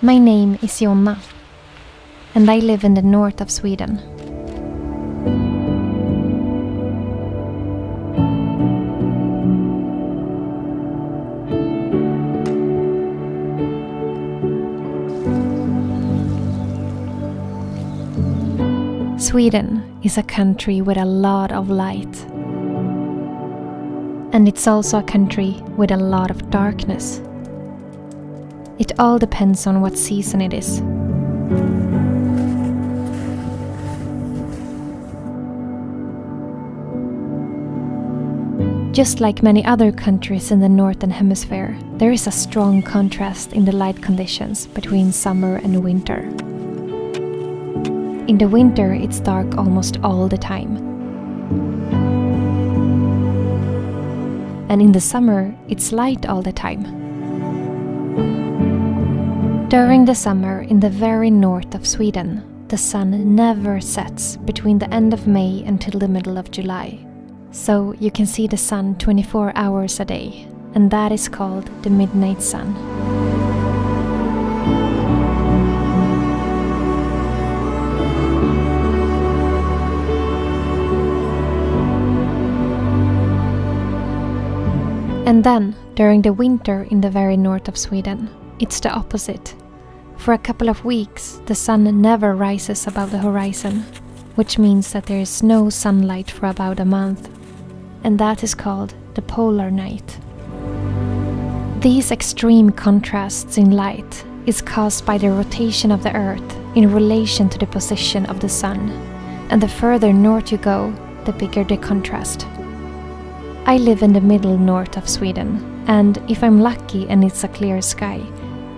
My name is Jonna, and I live in the north of Sweden. Sweden is a country with a lot of light. And it's also a country with a lot of darkness. It all depends on what season it is. Just like many other countries in the Northern Hemisphere, there is a strong contrast in the light conditions between summer and winter. In the winter, it's dark almost all the time. And in the summer, it's light all the time. During the summer, in the very north of Sweden, the sun never sets between the end of May until the middle of July. So you can see the sun 24 hours a day, and that is called the midnight sun. And then, during the winter in the very north of Sweden, it's the opposite. For a couple of weeks, the sun never rises above the horizon, which means that there is no sunlight for about a month. And that is called the polar night. These extreme contrasts in light is caused by the rotation of the Earth in relation to the position of the sun. And the further north you go, the bigger the contrast. I live in the middle north of Sweden, and if I'm lucky and it's a clear sky,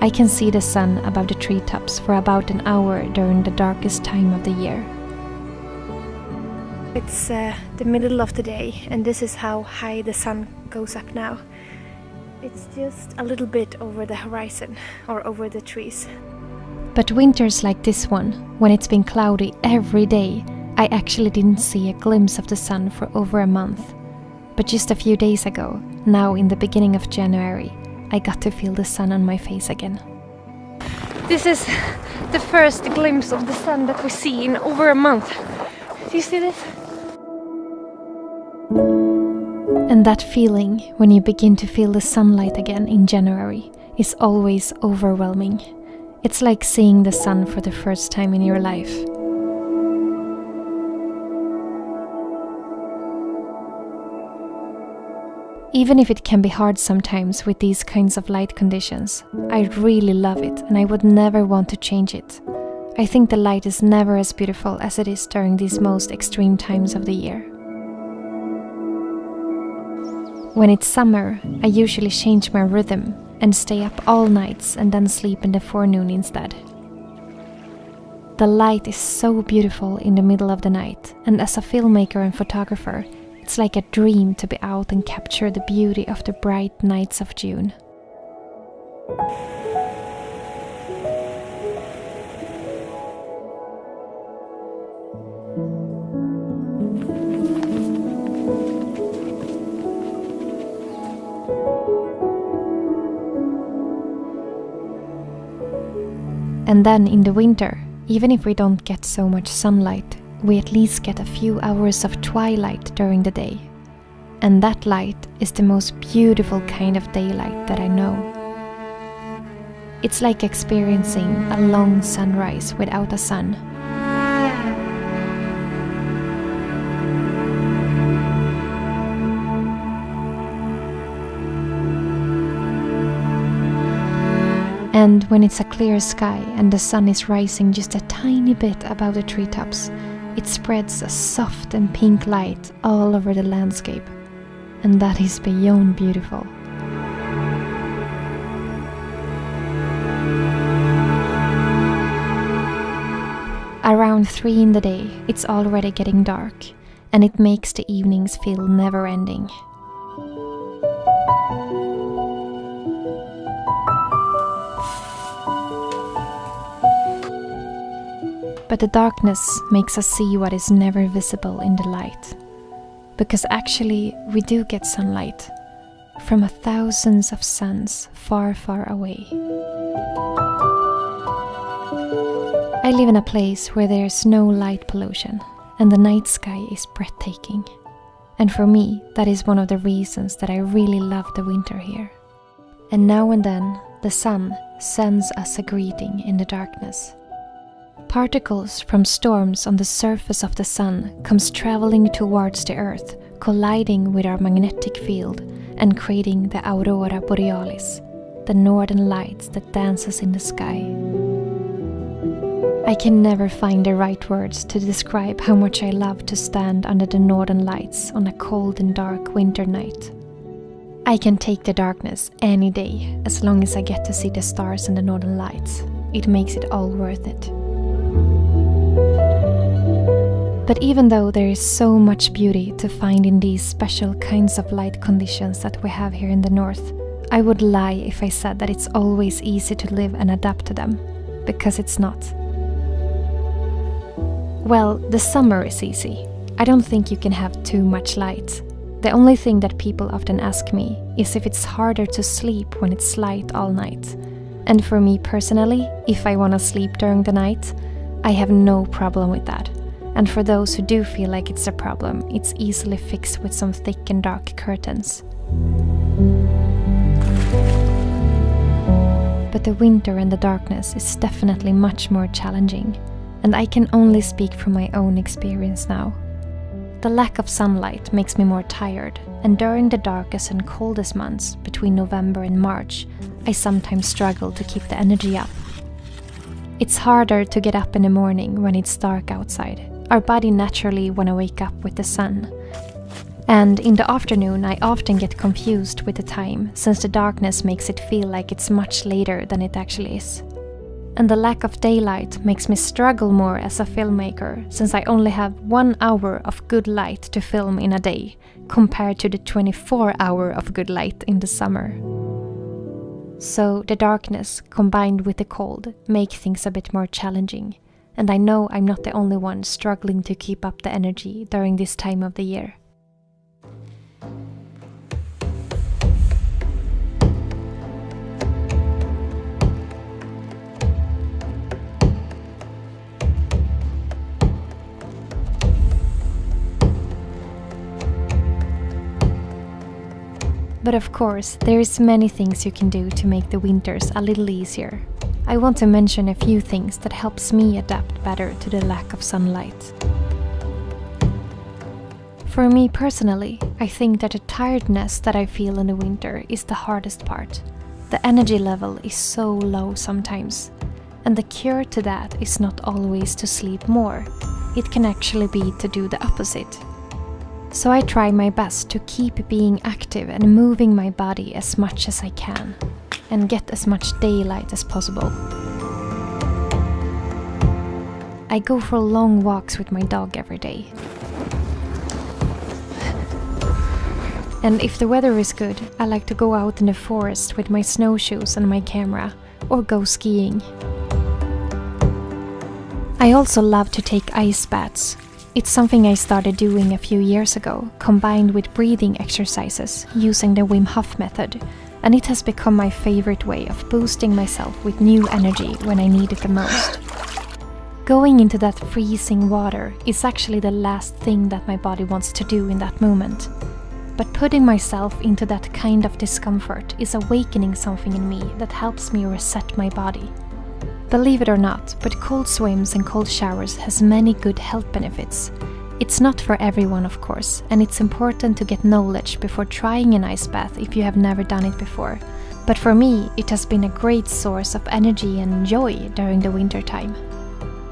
I can see the sun above the treetops for about an hour during the darkest time of the year. It's the middle of the day, and this is how high the sun goes up now. It's just a little bit over the horizon, or over the trees. But winters like this one, when it's been cloudy every day, I actually didn't see a glimpse of the sun for over a month. But just a few days ago, now in the beginning of January, I got to feel the sun on my face again. This is the first glimpse of the sun that we see in over a month. Do you see this? And that feeling when you begin to feel the sunlight again in January is always overwhelming. It's like seeing the sun for the first time in your life. Even if it can be hard sometimes with these kinds of light conditions, I really love it and I would never want to change it. I think the light is never as beautiful as it is during these most extreme times of the year. When it's summer, I usually change my rhythm and stay up all nights and then sleep in the forenoon instead. The light is so beautiful in the middle of the night, and as a filmmaker and photographer, it's like a dream to be out and capture the beauty of the bright nights of June. And then in the winter, even if we don't get so much sunlight, we at least get a few hours of twilight during the day. And that light is the most beautiful kind of daylight that I know. It's like experiencing a long sunrise without a sun. And when it's a clear sky and the sun is rising just a tiny bit above the treetops, it spreads a soft and pink light all over the landscape, and that is beyond beautiful. Around 3 in the day, it's already getting dark, and it makes the evenings feel never-ending. But the darkness makes us see what is never visible in the light. Because actually, we do get sunlight from thousands of suns far, far away. I live in a place where there's no light pollution and the night sky is breathtaking. And for me, that is one of the reasons that I really love the winter here. And now and then, the sun sends us a greeting in the darkness. Particles from storms on the surface of the sun comes traveling towards the earth, colliding with our magnetic field and creating the aurora borealis, the northern lights that dances in the sky. I can never find the right words to describe how much I love to stand under the northern lights on a cold and dark winter night. I can take the darkness any day as long as I get to see the stars and the northern lights. It makes it all worth it. But even though there is so much beauty to find in these special kinds of light conditions that we have here in the north, I would lie if I said that it's always easy to live and adapt to them, because it's not. Well, the summer is easy. I don't think you can have too much light. The only thing that people often ask me is if it's harder to sleep when it's light all night. And for me personally, if I want to sleep during the night, I have no problem with that. And for those who do feel like it's a problem, it's easily fixed with some thick and dark curtains. But the winter and the darkness is definitely much more challenging, and I can only speak from my own experience now. The lack of sunlight makes me more tired, and during the darkest and coldest months, between November and March, I sometimes struggle to keep the energy up. It's harder to get up in the morning when it's dark outside. Our body naturally want to wake up with the sun. And in the afternoon, I often get confused with the time, since the darkness makes it feel like it's much later than it actually is. And the lack of daylight makes me struggle more as a filmmaker, since I only have 1 hour of good light to film in a day, compared to the 24-hour of good light in the summer. So the darkness, combined with the cold, make things a bit more challenging. And I know I'm not the only one struggling to keep up the energy during this time of the year. But of course, there is many things you can do to make the winters a little easier. I want to mention a few things that helps me adapt better to the lack of sunlight. For me personally, I think that the tiredness that I feel in the winter is the hardest part. The energy level is so low sometimes, and the cure to that is not always to sleep more. It can actually be to do the opposite. So I try my best to keep being active and moving my body as much as I can, and get as much daylight as possible. I go for long walks with my dog every day. And if the weather is good, I like to go out in the forest with my snowshoes and my camera, or go skiing. I also love to take ice baths. It's something I started doing a few years ago, combined with breathing exercises, using the Wim Hof method, and it has become my favorite way of boosting myself with new energy when I need it the most. Going into that freezing water is actually the last thing that my body wants to do in that moment. But putting myself into that kind of discomfort is awakening something in me that helps me reset my body. Believe it or not, but cold swims and cold showers has many good health benefits. It's not for everyone, of course, and it's important to get knowledge before trying an ice bath if you have never done it before. But for me, it has been a great source of energy and joy during the winter time.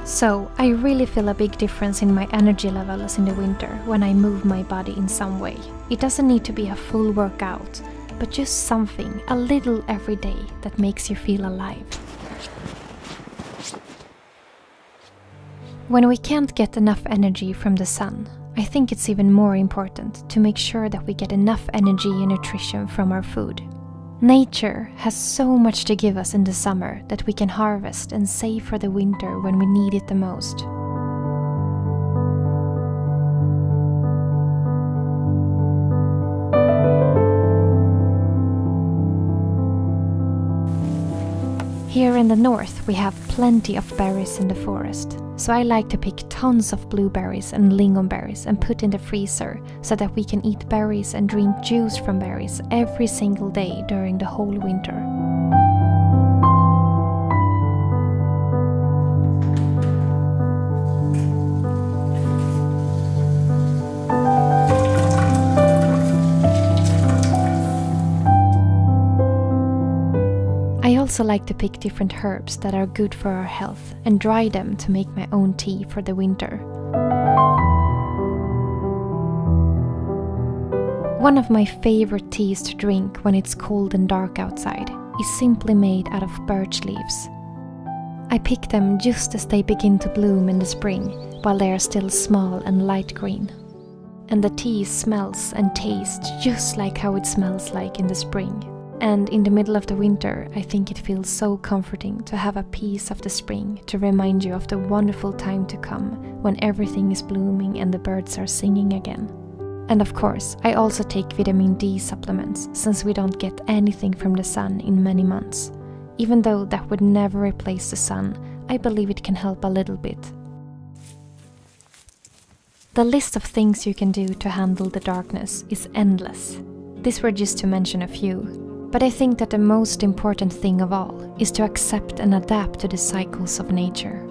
So, I really feel a big difference in my energy levels in the winter when I move my body in some way. It doesn't need to be a full workout, but just something, a little every day, that makes you feel alive. When we can't get enough energy from the sun, I think it's even more important to make sure that we get enough energy and nutrition from our food. Nature has so much to give us in the summer that we can harvest and save for the winter when we need it the most. Here in the north we have plenty of berries in the forest, so I like to pick tons of blueberries and lingonberries and put in the freezer so that we can eat berries and drink juice from berries every single day during the whole winter. I also like to pick different herbs that are good for our health and dry them to make my own tea for the winter. One of my favorite teas to drink when it's cold and dark outside is simply made out of birch leaves. I pick them just as they begin to bloom in the spring, while they are still small and light green. And the tea smells and tastes just like how it smells like in the spring. And in the middle of the winter, I think it feels so comforting to have a piece of the spring to remind you of the wonderful time to come when everything is blooming and the birds are singing again. And of course, I also take vitamin D supplements since we don't get anything from the sun in many months. Even though that would never replace the sun, I believe it can help a little bit. The list of things you can do to handle the darkness is endless. These were just to mention a few. But I think that the most important thing of all is to accept and adapt to the cycles of nature.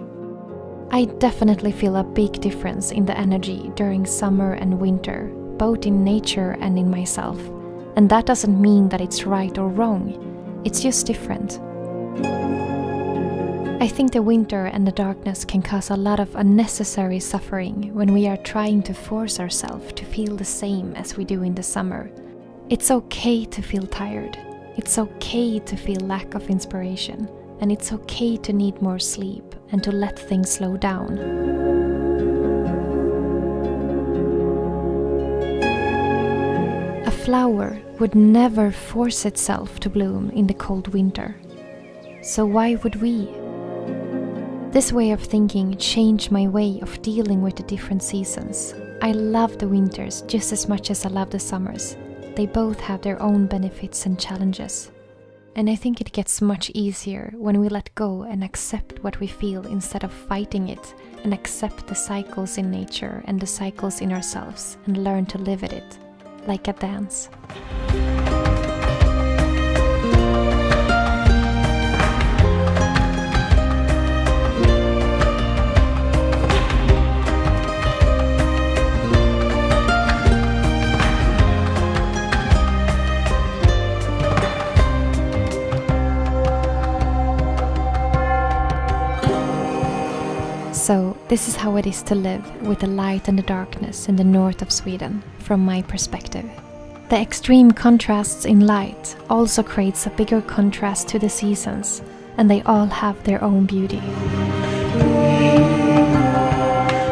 I definitely feel a big difference in the energy during summer and winter, both in nature and in myself. And that doesn't mean that it's right or wrong, it's just different. I think the winter and the darkness can cause a lot of unnecessary suffering when we are trying to force ourselves to feel the same as we do in the summer. It's okay to feel tired. It's okay to feel lack of inspiration, and it's okay to need more sleep and to let things slow down. A flower would never force itself to bloom in the cold winter. So why would we? This way of thinking changed my way of dealing with the different seasons. I love the winters just as much as I love the summers. They both have their own benefits and challenges. And I think it gets much easier when we let go and accept what we feel instead of fighting it, and accept the cycles in nature and the cycles in ourselves and learn to live with it, like a dance. So, this is how it is to live with the light and the darkness in the north of Sweden, from my perspective. The extreme contrasts in light also creates a bigger contrast to the seasons, and they all have their own beauty.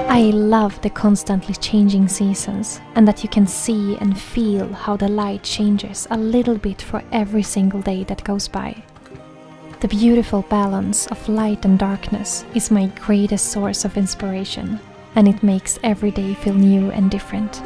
I love the constantly changing seasons, and that you can see and feel how the light changes a little bit for every single day that goes by. The beautiful balance of light and darkness is my greatest source of inspiration, and it makes every day feel new and different.